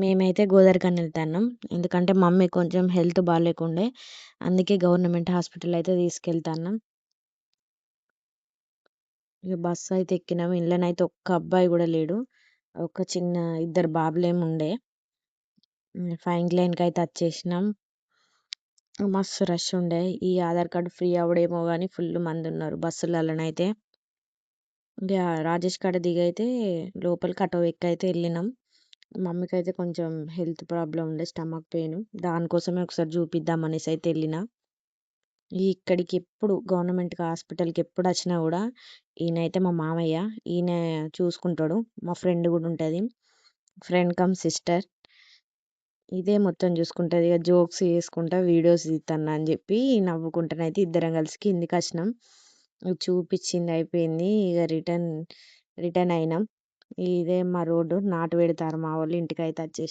మేమైతే గోదరికని వెళ్తాన్నాం. ఎందుకంటే మమ్మీ కొంచెం హెల్త్ బాలేకుండే. అందుకే గవర్నమెంట్ హాస్పిటల్ అయితే తీసుకెళ్తాన్నాం. ఇక బస్సు అయితే ఎక్కినాం. ఇంట్లోనైతే ఒక్క అబ్బాయి కూడా లేడు. ఒక చిన్న ఇద్దరు బాబులేమో ఉండే. ఫైన్ లైన్‌కి అయితే వచ్చేసినాం. మస్తు రష్ ఉండే. ఈ ఆధార్ కార్డ్ ఫ్రీ అవ్వడేమో గానీ ఫుల్ మంది ఉన్నారు బస్సులలోనైతే. ఇక రాజేష్ కాడ దిగైతే లోపలికి ఆటో ఎక్కి అయితే వెళ్ళినాం. మమ్మీకి అయితే కొంచెం హెల్త్ ప్రాబ్లం ఉండే, స్టమక్ పెయిన్. దానికోసమే ఒకసారి చూపిద్దాం అనేసి అయితే వెళ్ళిన. ఇక్కడికి ఎప్పుడు గవర్నమెంట్ హాస్పిటల్కి ఎప్పుడు వచ్చినా కూడా ఈయనైతే మా మామయ్య, ఈయన చూసుకుంటాడు. మా ఫ్రెండ్ కూడా ఉంటుంది, ఫ్రెండ్ కమ్ సిస్టర్. ఇదే మొత్తం చూసుకుంటుంది. ఇక జోక్స్ చేసుకుంటా వీడియోస్ తీస్తాను అని చెప్పి నవ్వుకుంటానైతే ఇద్దరం కలిసి కిందికి వచ్చినాం. చూపించింది అయిపోయింది. ఇక రిటర్న్ అయినాం. ఇదే మా రోడ్డు నాటు పెడతారు మా వాళ్ళు. ఇంటికి అయితే వచ్చేసి